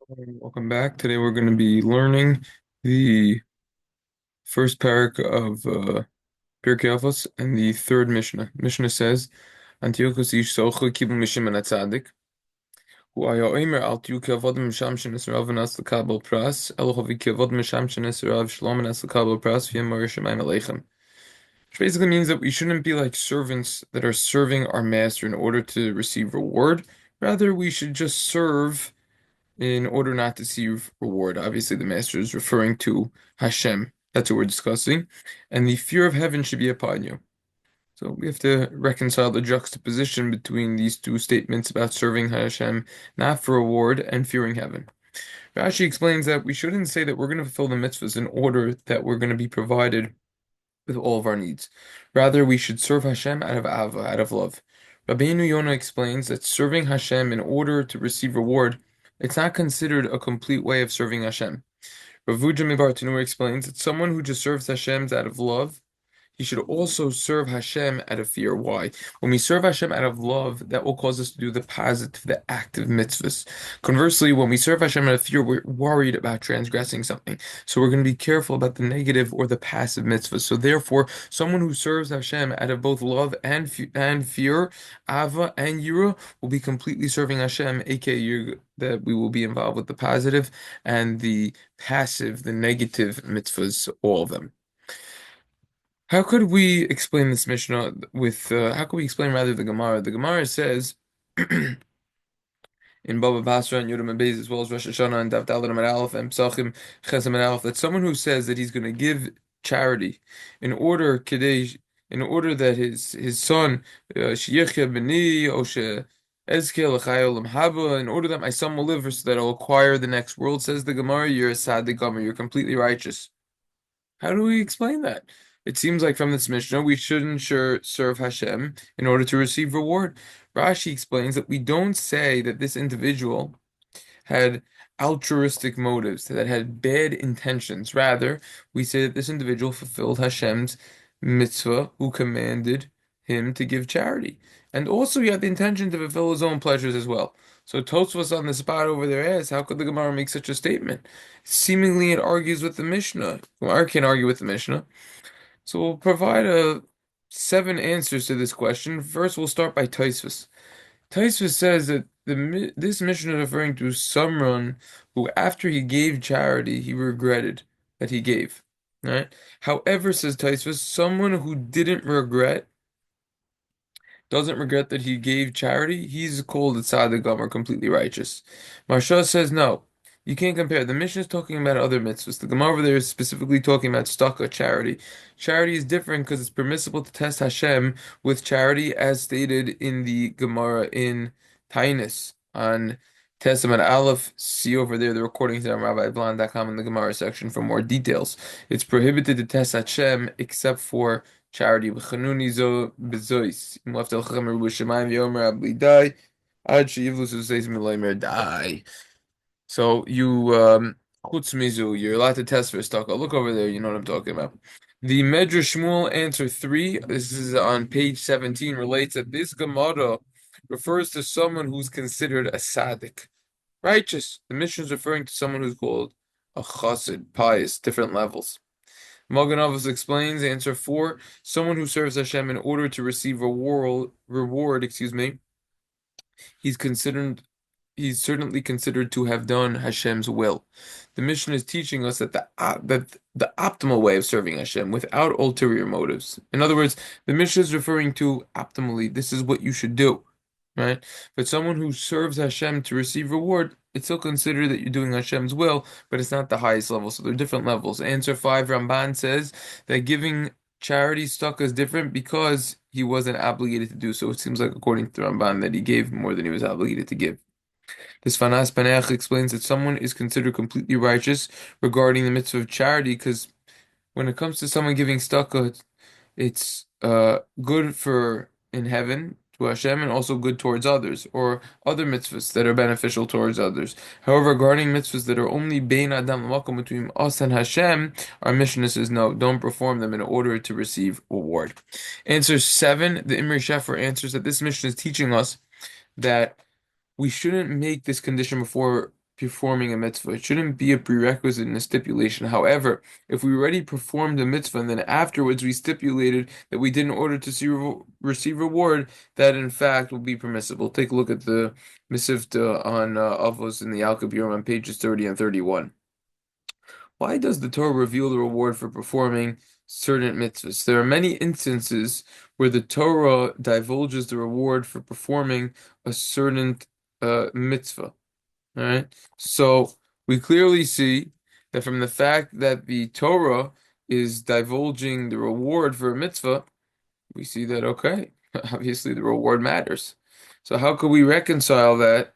Welcome back. Today we're going to be learning the first parak of Pirkei Avos and the third Mishnah. Mishnah says, "Antiochus ish socha kibul mishim and atzadik, hu aya oimer al tiu kavod misham shenesrav v'nas l'kabel pras, elohovi kavod misham shenesrav shalom v'nas l'kabel pras v'yem mar shemayim aleichem." Which basically means that we shouldn't be like servants that are serving our master in order to receive reward. Rather, we should just serve in order not to see reward. Obviously, the master is referring to Hashem. That's what we're discussing. And the fear of heaven should be upon you. So we have to reconcile the juxtaposition between these two statements about serving Hashem, not for reward, and fearing heaven. Rashi explains that we shouldn't say that we're going to fulfill the mitzvahs in order that we're going to be provided with all of our needs. Rather, we should serve Hashem out of ava, out of love. Rabbeinu Yonah explains that serving Hashem in order to receive reward, it's not considered a complete way of serving Hashem. Rav Vuja Mibar Tanur explains that someone who just serves Hashem out of love, he should also serve Hashem out of fear. Why? When we serve Hashem out of love, that will cause us to do the positive, the active mitzvahs. Conversely, when we serve Hashem out of fear, we're worried about transgressing something. So we're going to be careful about the negative or the passive mitzvahs. So therefore, someone who serves Hashem out of both love and fear, Ava and Yira, will be completely serving Hashem, aka that we will be involved with the positive and the passive, the negative mitzvahs, all of them. How could we explain this Mishnah with, how could we explain rather the Gemara? The Gemara says in Baba Basra and Yudam and Beis as well as Rosh Hashanah and Dav Dalet and Aleph and Psachim Chesam and Aleph that someone who says that he's going to give charity in order in order that his son Sheyichya B'ni or Ezkel L'Chayol Haba, in order that my son will live so that I'll acquire the next world, says the Gemara, you're a Sadik Gomer, you're completely righteous. How do we explain that? It seems like from this Mishnah we shouldn't serve Hashem in order to receive reward. Rashi explains that we don't say that this individual had altruistic motives, that had bad intentions. Rather, we say that this individual fulfilled Hashem's mitzvah, who commanded him to give charity. And also he had the intention to fulfill his own pleasures as well. So Tosfos on the spot over there asks, how could the Gemara make such a statement? Seemingly it argues with the Mishnah. Gemara can't argue with the Mishnah. So we'll provide 7 answers to this question. First, we'll start by Tosfos. Tosfos says that this Mishnah is referring to someone who, after he gave charity, he regretted that he gave. Right? However, says Tosfos, someone who doesn't regret that he gave charity, he's called a tzaddik or completely righteous. Marsha says no. You can't compare. The Mishnah is talking about other mitzvahs. The Gemara over there is specifically talking about tzedakah, charity. Charity is different because it's permissible to test Hashem with charity, as stated in the Gemara in Tainus on Testament Aleph. See over there the recordings on RabbiBlond.com in the Gemara section for more details. It's prohibited to test Hashem except for charity. V'chanuni zo bezois. Im laftel chachem merubu shemayim v'yomer abli dai. Ad she'yivlu suseis miloimer dai. So chutz mizu, you're allowed to test for staka. Look over there, you know what I'm talking about. The Medrash Shmuel answer 3, this is on page 17, relates that this Gemara refers to someone who's considered a tzaddik, righteous. The Mishnah is referring to someone who's called a chassid, pious, different levels. Magen Avos explains, answer 4, someone who serves Hashem in order to receive reward, he's considered he's certainly considered to have done Hashem's will. The Mishnah is teaching us that the optimal way of serving Hashem without ulterior motives. In other words, the Mishnah is referring to optimally, this is what you should do, right? But someone who serves Hashem to receive reward, it's still considered that you're doing Hashem's will, but it's not the highest level. So there are different levels. Answer 5, Ramban says that giving charity stuck is different because he wasn't obligated to do so. It seems like according to Ramban that he gave more than he was obligated to give. This Fanas Paneach explains that someone is considered completely righteous regarding the mitzvah of charity because when it comes to someone giving tzedakah, it's good for in heaven to Hashem and also good towards others, or other mitzvahs that are beneficial towards others. However, regarding mitzvahs that are only bein adam l'makom between us and Hashem, our Mishnah says no, don't perform them in order to receive reward. Answer 7, the Imri Shefer answers that this Mishnah is teaching us that we shouldn't make this condition before performing a mitzvah. It shouldn't be a prerequisite in a stipulation. However, if we already performed a mitzvah and then afterwards we stipulated that we did in order to receive reward, that in fact will be permissible. Take a look at the Mesivta on Avos in the Al Kabir on pages 30 and 31. Why does the Torah reveal the reward for performing certain mitzvahs? There are many instances where the Torah divulges the reward for performing a certain mitzvah. All right. So we clearly see that from the fact that the Torah is divulging the reward for a mitzvah, we see that, okay, obviously the reward matters. So how could we reconcile that?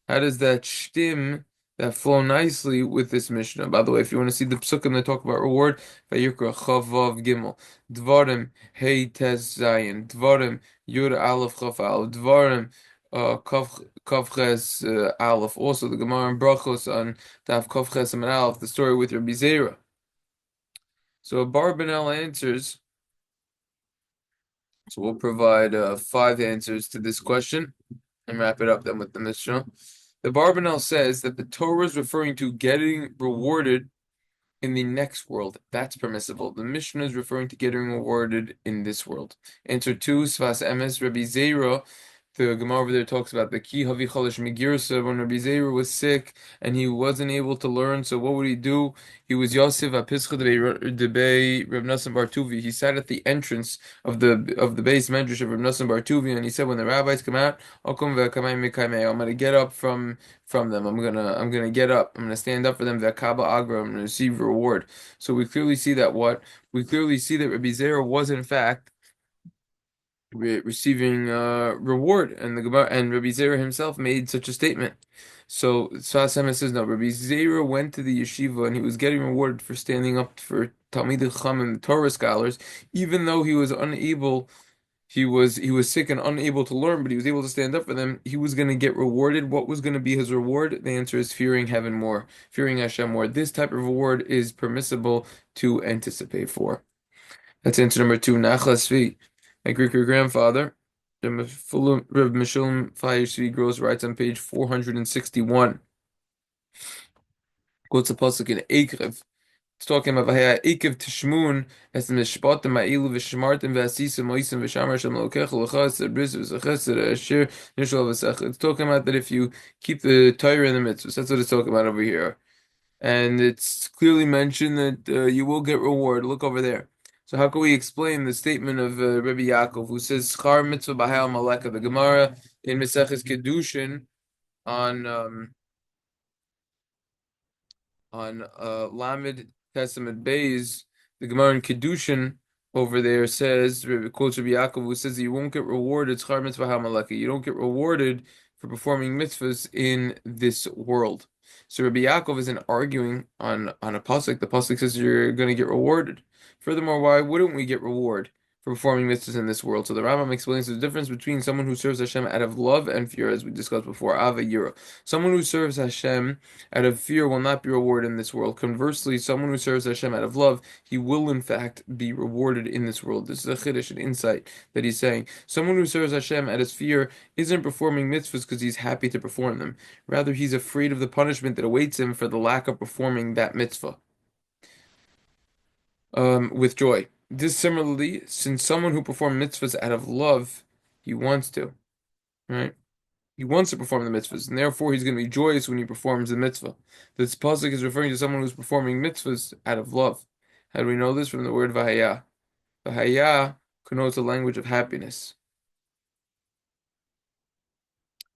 How does that shtim that flow nicely with this Mishnah? By the way, if you want to see the psukim that talk about reward, Vayikra Chavav Gimel, Dvarim Hey Tes Zayin, Dvarim Yud Aleph Chaf Aleph, Dvarim Kav Ches Aleph. Also the Gemara in Brachos on Daf Kav Ches and Aleph, the story with Rabbi Zera. So Barbanel answers. So we'll provide 5 answers to this question and wrap it up then with the Mishnah. The Barbanel says that the Torah is referring to getting rewarded in the next world. That's permissible. The Mishnah is referring to getting rewarded in this world. Answer 2, Sfas Emes, Rabbi Zera. The Gemara over there talks about the Ki Havi Chalish Megirsa when Rabbi Zera was sick and he wasn't able to learn. So what would he do? He was Yosef Apischa Debei Reb Nosson Bar Tuvi. He sat at the entrance of the base medrash of Reb Nosson Bar Tuvi, and he said, when the rabbis come out, I'm gonna get up from them. I'm gonna get up. I'm gonna stand up for them. V'akaba agra. I'm gonna receive reward. So we clearly see that we clearly see that Rabbi Zera was in fact receiving reward, and the Gemara and Rabbi Zera himself made such a statement. So Sfas Emes says no. Rabbi Zera went to the yeshiva and he was getting rewarded for standing up for Talmidei Chacham and the Torah scholars, even though he was unable. He was sick and unable to learn, but he was able to stand up for them. He was going to get rewarded. What was going to be his reward? The answer is fearing heaven more, fearing Hashem more. This type of reward is permissible to anticipate for. That's answer number 2. Nachlas Tzvi. My great-great-grandfather, Reb Meshulam Fire Tzvi Gross, writes on page 461. Quotes a pasuk in Eikev. It's talking about Vahaya Eikev Tishmun as the Mishpatim Ma'ilu V'Shmartim V'Asisim Moisim V'Shamar Shem Lokecha L'Chas Bris V'Sachesed Asher Nishal V'Sach. It's talking about that if you keep the Torah and the mitzvahs, that's what it's talking about over here. And it's clearly mentioned that you will get reward. Look over there. So how can we explain the statement of Rabbi Yaakov, who says Schar mitzvah b'hayal maleka? The Gemara in Maseches Kedushin on Lamed Testament Beis, the Gemara in Kedushin over there says, quotes Rabbi Yaakov, who says that you won't get rewarded Schar mitzvah b'hayal maleka. You don't get rewarded for performing mitzvahs in this world. So Rabbi Yaakov isn't arguing on a pasuk. The pasuk says you're going to get rewarded. Furthermore, why wouldn't we get reward for performing mitzvahs in this world? So the Rambam explains the difference between someone who serves Hashem out of love and fear, as we discussed before, Ava Yira. Someone who serves Hashem out of fear will not be rewarded in this world. Conversely, someone who serves Hashem out of love, he will in fact be rewarded in this world. This is a chiddush, an insight that he's saying. Someone who serves Hashem out of fear isn't performing mitzvahs because he's happy to perform them. Rather, he's afraid of the punishment that awaits him for the lack of performing that mitzvah. With joy. This similarly, since someone who performs mitzvahs out of love, he wants to, right? He wants to perform the mitzvahs, and therefore he's going to be joyous when he performs the mitzvah. This pasuk is referring to someone who's performing mitzvahs out of love. How do we know this? From the word vahaya. Vahaya connotes a language of happiness.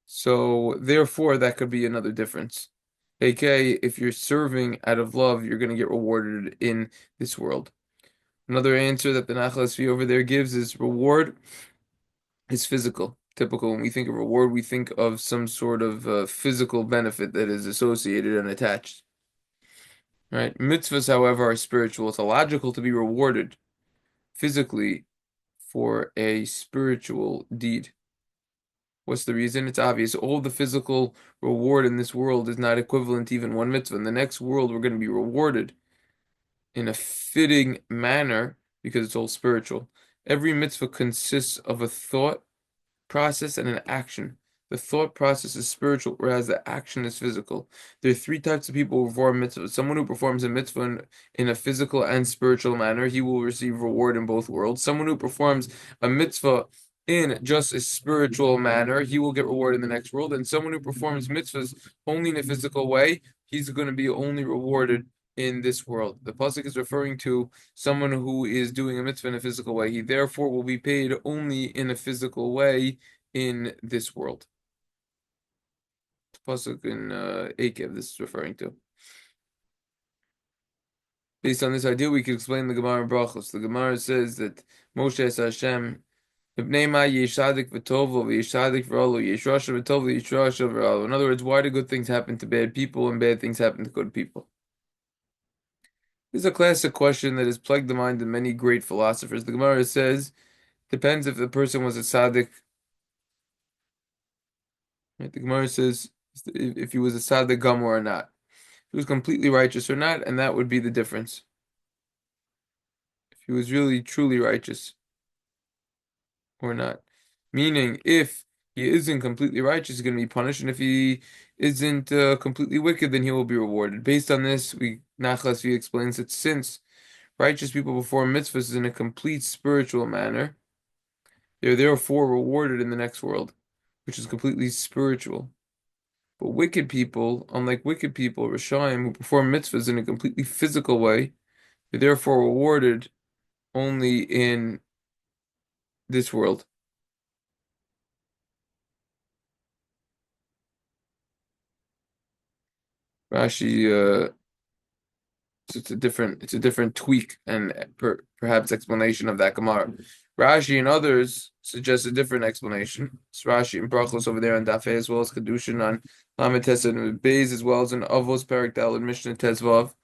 So therefore, that could be another difference. AK, if you're serving out of love, you're going to get rewarded in this world. Another answer that the Nachlas Tzvi over there gives is reward is physical. Typical, when we think of reward, we think of some sort of physical benefit that is associated and attached. Right? Mitzvahs, however, are spiritual. It's illogical to be rewarded physically for a spiritual deed. What's the reason? It's obvious. All the physical reward in this world is not equivalent to even one mitzvah. In the next world, we're going to be rewarded in a fitting manner because it's all spiritual. Every mitzvah consists of a thought process and an action. The thought process is spiritual, whereas the action is physical. There are three types of people who perform mitzvah. Someone who performs a mitzvah in a physical and spiritual manner, he will receive reward in both worlds. Someone who performs a mitzvah in just a spiritual manner, he will get reward in the next world. And someone who performs mitzvahs only in a physical way, he's going to be only rewarded in this world. The pasuk is referring to someone who is doing a mitzvah in a physical way. He therefore will be paid only in a physical way in this world. The pasuk in Akev, this is referring to. Based on this idea, we can explain the Gemara in Brachos. The Gemara says that Moshe says Hashem, in other words, why do good things happen to bad people and bad things happen to good people? This is a classic question that has plagued the mind of many great philosophers. The Gemara says, depends if the person was a tzaddik. Right? The Gemara says if he was a tzaddik gamor or not. If he was completely righteous or not, and that would be the difference. If he was really truly righteous or not. Meaning, if he isn't completely righteous, he's going to be punished, and if he isn't completely wicked, then he will be rewarded. Based on this, Nachlasvi explains that since righteous people perform mitzvahs in a complete spiritual manner, they're therefore rewarded in the next world, which is completely spiritual. But wicked people, unlike wicked people, Rishayim, who perform mitzvahs in a completely physical way, they're therefore rewarded only in this world. Rashi, it's a different tweak and perhaps explanation of that Gemara. Rashi and others suggest a different explanation. It's Rashi and Brachos over there on Daf as well as Kedushin on Lamed Tes and Beis, as well as in Avos Perek Daled Mishnah Tezvav.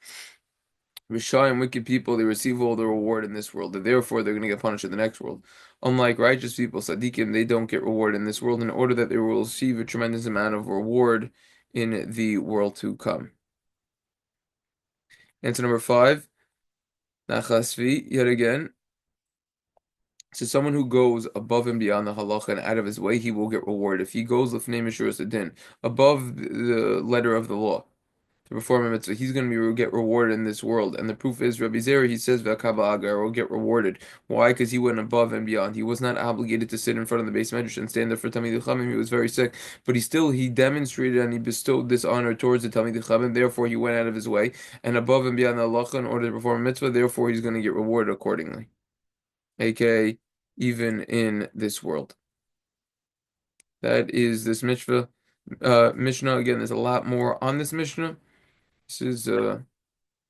Rishayim, wicked people, they receive all the reward in this world, and therefore they're going to get punished in the next world. Unlike righteous people, Sadiqim, they don't get reward in this world in order that they will receive a tremendous amount of reward in the world to come. Answer number 5, Nachasvi, yet again. So someone who goes above and beyond the halacha and out of his way, he will get reward. If he goes l'fnei mishuras hadin, above the letter of the law, to perform a mitzvah, he's going to get rewarded in this world. And the proof is Rabbi Zera, he says, V'akava agar, will get rewarded. Why? Because he went above and beyond. He was not obligated to sit in front of the Beis Medrash and stand there for Talmidei Chachamim. He was very sick. But he demonstrated and he bestowed this honor towards the Talmidei Chachamim. Therefore, he went out of his way and above and beyond the halacha in order to perform a mitzvah. Therefore, he's going to get rewarded accordingly. AKA, even in this world. That is this Mishnah. Again, there's a lot more on this Mishnah. This is the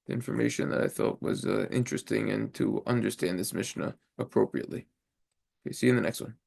information that I thought was interesting and to understand this Mishnah appropriately. Okay, see you in the next one.